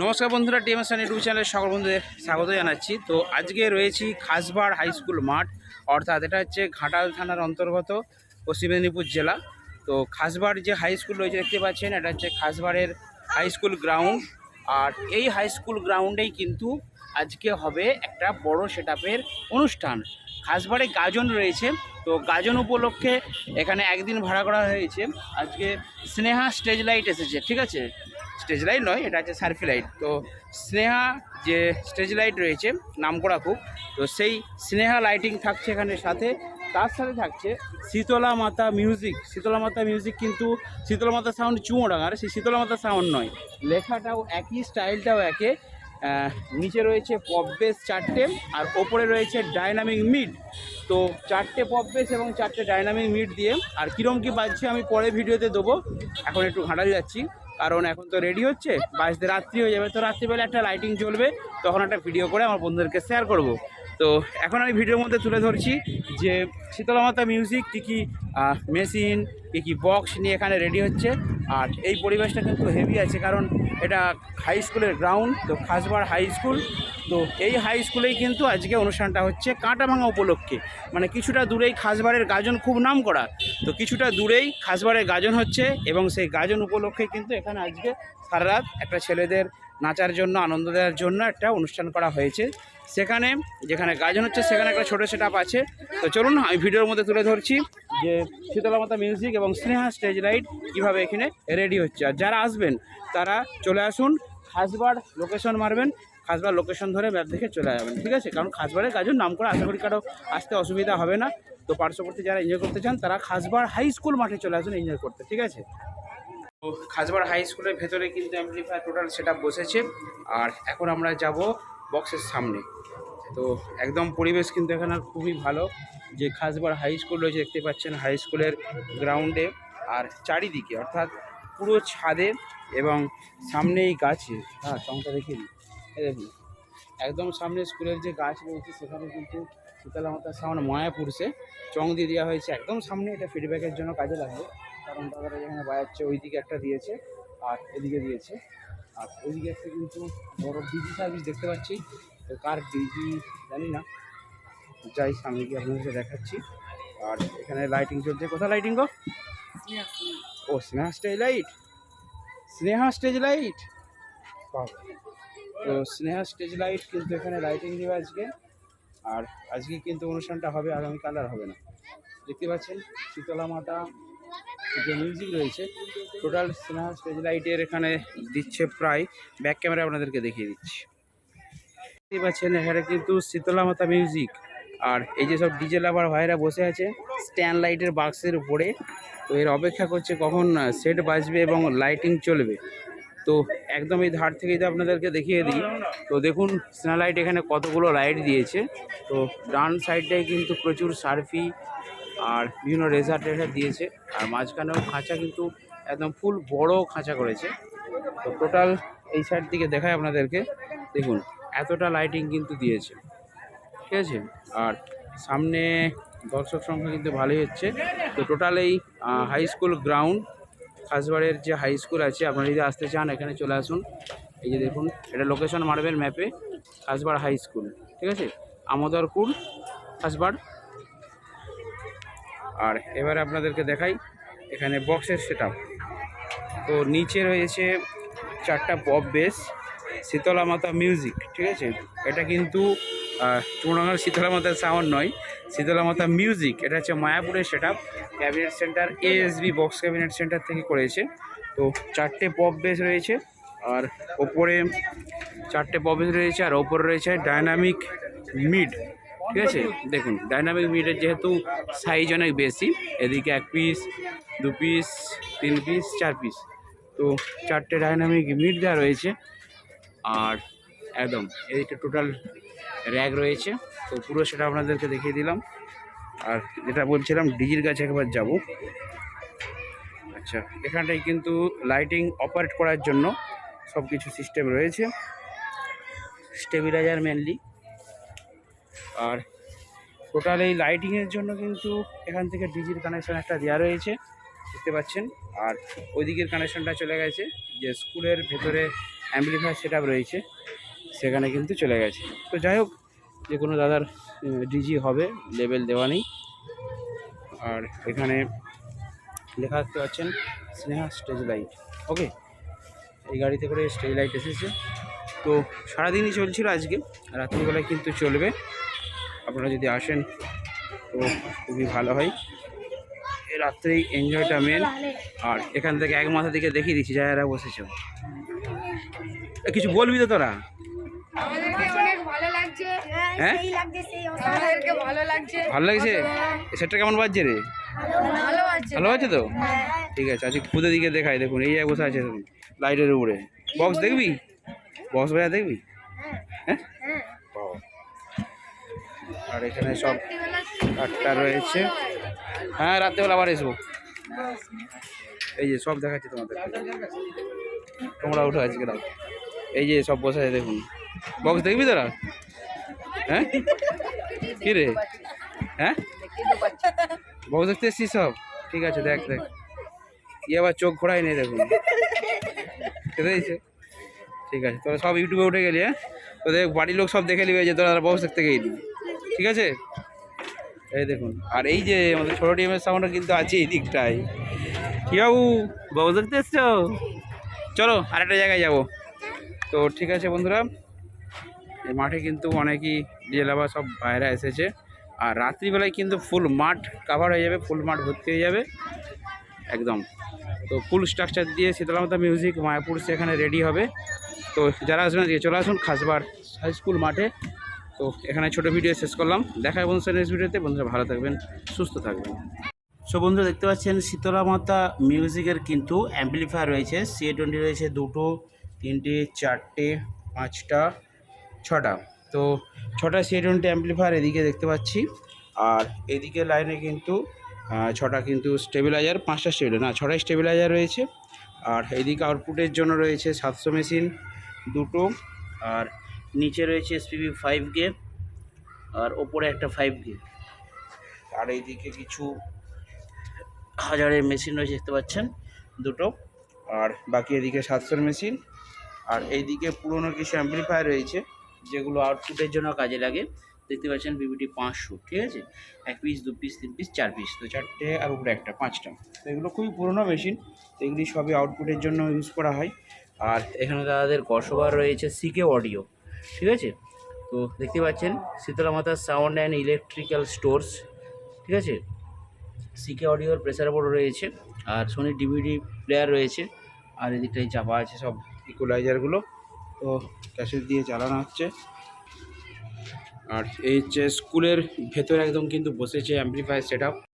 নমস্কার বন্ধুরা, টিএমএসএন ইউটিউব চ্যানেলে সকল বন্ধুদের স্বাগত জানাচ্ছি। তো আজকে রয়েছি খাসবাড় হাই স্কুল মাঠ, অর্থাৎ এটা হচ্ছে ঘাটাল থানার অন্তর্গত পশ্চিম মেদিনীপুর জেলা। তো খাসবাড় যে হাই স্কুল রয়েছে দেখতে পাচ্ছেন, এটা হচ্ছে খাসবাড়ের হাই স্কুল গ্রাউন্ড। আর এই হাই স্কুল গ্রাউন্ডেই কিন্তু আজকে হবে একটা বড় সেটআপের অনুষ্ঠান। খাসবাড়ে গাজন রয়েছে, তো গাজন উপলক্ষে এখানে একদিন ভাড়া করা হয়েছে। আজকে স্নেহা স্টেজ লাইট এসেছে, ঠিক আছে, স্টেজ লাইট নয়, এটা হচ্ছে সার্ফি লাইট। তো স্নেহা যে স্টেজ লাইট রয়েছে নাম করা খুব, তো সেই স্নেহা লাইটিং থাকছে এখানে, সাথে তার সাথে থাকছে শীতলা মাতা মিউজিক। শীতলা মাতা মিউজিক কিন্তু শীতলা মাতা সাউন্ড চুঁড়াঙার, সেই শীতলা মাতা সাউন্ড নয়, লেখাটাও একই, স্টাইলটাও একে। নিচে রয়েছে পপ বেস 4টে, আর ওপরে রয়েছে ডাইনামিক মিড। তো 4টে পপ বেস এবং 4টে ডাইনামিক মিড দিয়ে, আর কীরকম কী বাজছে আমি পরে ভিডিওতে দেবো। এখন একটু ঘাটাল যাচ্ছি, কারণ এখন তো রেডি হচ্ছে, বাজতে রাত্রি হয়ে যাবে। তো রাত্রিবেলা একটা লাইটিং জ্বলবে, তখন একটা ভিডিও করে আমার বন্ধুদেরকে শেয়ার করব। তো এখন আমি ভিডিওর মধ্যে তুলে ধরছি যে শীতলা মাতা মিউজিক কী কী মেশিন, কী কী বক্স নিয়ে এখানে রেডি হচ্ছে। আর এই পরিবেশটা কিন্তু হেভি আছে, কারণ এটা হাই স্কুলের গ্রাউন্ড, তো খাসবাড় হাই স্কুল। তো এই হাই স্কুলেই কিন্তু আজকে অনুষ্ঠানটা হচ্ছে কাঁটা ভাঙা উপলক্ষে। মানে কিছুটা দূরেই খাসবাড়ের গাজন খুব নাম করা, তো কিছুটা দূরেই খাসবাড়ের গাজন হচ্ছে, এবং সেই গাজন উপলক্ষে কিন্তু এখানে আজকে সারা রাত একটা ছেলেদের নাচার জন্য, আনন্দ দেওয়ার জন্য একটা অনুষ্ঠান করা হয়েছে। সেখানে যেখানে গাজন হচ্ছে সেখানে একটা ছোটো সেটআপ আছে। তো চলুন আমি ভিডিওর মধ্যে তুলে ধরছি যে শীতলা মাতা মিউজিক এবং স্নেহা স্টেজ লাইট কীভাবে এখানে রেডি হচ্ছে। আর যারা আসবেন তারা চলে আসুন, খাসবাড় লোকেশন মারবেন, খাসবাড় লোকেশন ধরে ম্যাপ দেখে চলে যাবেন, ঠিক আছে। কারণ খাসবাড়ের গাজন নাম করে, আশা করি কারো আসতে অসুবিধা হবে না। তো পার্শ্ববর্তী যারা এনজয় করতে চান তারা খাসবাড় হাই স্কুল মাঠে চলে আসুন এনজয় করতে, ঠিক আছে। তো খাসবাড় হাই স্কুলের ভেতরে কিন্তু অ্যাম্পলিফায়ার টোটাল সেটআপ বসেছে। আর এখন আমরা যাব বক্সের সামনে। তো একদম পরিবেশ কিন্তু এখানে খুবই ভালো। যে খাসবাড় হাই স্কুল রয়েছে দেখতে পাচ্ছেন হাই স্কুলের গ্রাউন্ডে, আর চারিদিকে অর্থাৎ পুরো ছাদে এবং সামনেই গাছে, হ্যাঁ চংটা দেখে নিই, দেখুন একদম সামনে স্কুলের যে গাছ রয়েছে সেখানে কিন্তু শীতলা মাতার সামনে মায়াপুরসে চং দিয়ে দেওয়া হয়েছে একদম সামনে। এটা ফিডব্যাকের জন্য কাজে লাগবে, কারণ তারা যেখানে বাজাচ্ছে ওই দিকে একটা দিয়েছে আর এদিকে দিয়েছে। আর ওইদিকে একটা কিন্তু বড় ডিজি সার্ভিস দেখতে পাচ্ছি, তো কার ডিজি জানি না, যাই সামনে গিয়ে আপনাদেরকে দেখাচ্ছি। আর এখানে লাইটিং চলছে, কোথায় লাইটিং গো? ও Sneha stage light, Sneha stage light. তো স্নেহা স্টেজ লাইট কিন্তু এখানে লাইটিং দেবে আজকে। আর আজকে কিন্তু অনুষ্ঠানটা হবে, আগামীকাল আর হবে না। দেখতে পাচ্ছেন শীতলা মাতা যে মিউজিক রয়েছে, টোটাল স্নেহা স্টেজ লাইটের এখানে দিচ্ছে প্রায়, ব্যাক ক্যামেরা আপনাদেরকে দেখিয়ে দিচ্ছি। দেখতে পাচ্ছেন এখানে কিন্তু শীতলা মাতা মিউজিক। আর এই যে সব ডিজে লাভার ভাইরা বসে আছে স্ট্যান্ড লাইটের বাক্সের উপরে, তো এর অপেক্ষা করছে কখন সেট বাজবে এবং লাইটিং চলবে। তো একদম এই ধার থেকে যদি আপনাদেরকে দেখিয়ে দিই, তো দেখুন স্নেহা লাইট এখানে কতগুলো লাইট দিয়েছে। তো ডান সাইডটায় কিন্তু প্রচুর সার্ফি আর বিভিন্ন রেজার টেজার দিয়েছে, আর মাঝখানেও খাঁচা কিন্তু একদম ফুল বড় খাঁচা করেছে। তো টোটাল এই সাইড থেকে দেখায় আপনাদেরকে, দেখুন এতটা লাইটিং কিন্তু দিয়েছে, ঠিক আছে। আর সামনে দর্শক সংখ্যা কিন্তু ভালোই হচ্ছে। তো টোটাল এই হাই স্কুল গ্রাউন্ড, খাসবাড়ের যে হাই স্কুল আছে, আপনারা যদি আসতে চান এখানে চলে আসুন। এই যে দেখুন এটা লোকেশন মারবেন ম্যাপে, খাসবাড় হাই স্কুল, ঠিক আছে, আমোদরপুর খাসবাড়। আর এবারে আপনাদেরকে দেখাই এখানে বক্সের সেটআপ। তো নিচে রয়েছে 4টা পপ বেস, শীতলা মাতা মিউজিক, ঠিক আছে। এটা কিন্তু চুড়াঙ্গার শীতলা মাতার সাউন্ড নয়, শীতলা মাতা মিউজিক। এটা হচ্ছে মায়াপুরের setup, cabinet centre ASB box cabinet centre থেকে করেছে। তো 4টে পপ বেস রয়েছে, আর ওপরে 4টে পপ বেস রয়েছে, আর ওপরে রয়েছে ডাইনামিক মিড, ঠিক আছে। দেখুন ডাইনামিক মিডের যেহেতু সাইজ অনেক বেশি, এদিকে 1 পিস 2 পিস 3 পিস 4 পিস, তো 4টে ডাইনামিক মিড দেওয়া রয়েছে। আর একদম এদিকে টোটাল র্যাক রয়েছে। তো পুরো সেটা আপনাদেরকে দেখিয়ে দিলাম। আর যেটা বলছিলাম ডিজির কাছে একবার যাব। আচ্ছা, এখানটায় কিন্তু লাইটিং অপারেট করার জন্য সব কিছু সিস্টেম রয়েছে, স্টেবিলাইজার মেনলি। আর টোটাল এই লাইটিংয়ের জন্য কিন্তু এখান থেকে ডিজির কানেকশান একটা দেওয়া রয়েছে, দেখতে পাচ্ছেন। আর ওই দিকের কানেকশানটা চলে গেছে যে স্কুলের ভেতরে অ্যাম্পলিফায়ার সেট আপ রয়েছে, সেখানে কিন্তু চলে গেছে। তো যাই হোক, যে কোনো দাদার ডিজি হবে, লেভেল দেওয়া নেই। আর এখানে লেখা দেখতে পাচ্ছেন স্নেহা স্টেজ লাইট। ওকে, এই গাড়িতে করে স্টেজ লাইট এসেছে। তো সারাদিনই চলছিল, আজকে রাত্রিবেলায় কিন্তু চলবে। আপনারা যদি আসেন তো খুবই ভালো হয়, রাত্রেই এনজয়টা মেন। আর এখান থেকে এক মাথা দিকে দেখিয়ে দিচ্ছি যারা বসেছ, কিছু বলবি তো তোরা? হ্যাঁ, ভালো লাগছে। সেটা কেমন বাজছে রে? ভালো বাজছে তো, ঠিক আছে। আজকে খুদে দিকে দেখাই, দেখুন এই বসে আছে লাইটের উপরে। বক্স দেখবি? বক্স বাজা দেখবি? হ্যাঁ, আর এখানে সব কাঠটা রয়েছে। হ্যাঁ, রাত্রেবেলা আবার এসবো। এই যে সব দেখাচ্ছি তোমাদের, তোমরা উঠো আজকে রাত। এই যে সব বসে আছে দেখুন। বক্স দেখবি তোরা? হ্যাঁ, কি রে? হ্যাঁ, বক্স দেখতে এসছিস সব? ঠিক আছে, দেখ দেখ। ই আবার চোখ ঘোরাই নেই, দেখুন খেতে দিয়েছে। ঠিক আছে, তোরা সব ইউটিউবে উঠে গেলি। হ্যাঁ, তোদের বাড়ির লোক সব দেখে নিবে যে তোরা বক্স দেখতে গেলি। ঠিক আছে, এই দেখুন। আর এই যে আমাদের ছোটো টিমের সাউন্ডটা কিন্তু আছে এই দিকটায়। কি বাবু, বক্স দেখতে এসছো? চলো আরেকটা জায়গায় যাব। তো ঠিক আছে বন্ধুরা, এই মাঠে কিন্তু অনেকই ডিজেলাবার সব বাইরে এসেছে। আর রাত্রিবেলায় কিন্তু ফুল মাঠ কাভার হয়ে যাবে, ফুল মাঠ ভর্তি হয়ে যাবে একদম। তো ফুল স্ট্রাকচার দিয়ে শীতলা মাতা মিউজিক মায়াপুর সেখানে রেডি হবে। তো যারা আসবেন দিয়ে চলে আসুন খাসবার হাই স্কুল মাঠে। তো এখানে ছোটো ভিডিও শেষ করলাম, দেখা হবে বন্ধুরা নেক্সট ভিডিওতে। বন্ধুরা ভালো থাকবেন, সুস্থ থাকবেন। সো বন্ধুরা দেখতে পাচ্ছেন শীতলা মাতা মিউজিকের কিন্তু অ্যাম্পলিফায়ার রয়েছে। CA20 রয়েছে দুটো, তিনটে, চারটে, পাঁচটা, ছটা। তো ছটা CA20 অ্যাম্পলিফায়ার এদিকে দেখতে পাচ্ছি। আর এদিকে লাইনে কিন্তু ছটা কিন্তু স্টেবিলাইজার, পাঁচটা স্টেবিলাইজার না, ছটাই স্টেবিলাইজার রয়েছে। আর এদিকে আউটপুটের জন্য রয়েছে 700 মেশিন দুটো। আর নিচে রয়েছে SPB 5K, আর ওপরে একটা 5K। আর এইদিকে কিছু হাজারের মেশিন রয়েছে দেখতে পাচ্ছেন দুটো। আর বাকি এদিকে 700 মেশিন। আর এইদিকে পুরনো কিছু অ্যাম্পলিফায়ার রয়েছে যেগুলো আউটপুটের জন্য কাজে লাগে। দেখতে পাচ্ছেন BBT 500, ঠিক আছে। 1 পিস, 2 পিস, 3 পিস, 4 পিস, তো 4টে আর উপরে একটা, 5টা। তো এগুলো খুবই পুরনো মেশিন, তো এগুলি সবই আউটপুটের জন্য ইউজ করা হয়। আর এখানে দাদাদের কসবার রয়েছে CK অডিও, ঠিক আছে। তো দেখতে পাচ্ছেন শীতলা মাতা সাউন্ড অ্যান্ড ইলেকট্রিক্যাল স্টোরস, ঠিক আছে। CK অডিওর প্রেসার বোর্ড রয়েছে। আর সোনি DVD প্লেয়ার রয়েছে। আর এদিকটাই চাপা আছে সব ইকুয়ালাইজারগুলো, তো ক্যাসেট দিয়ে চালানো হচ্ছে। আর এই হচ্ছে স্কুলের ভেতরে একদম কিন্তু বসেছে অ্যাম্পলিফায়ার সেট আপ।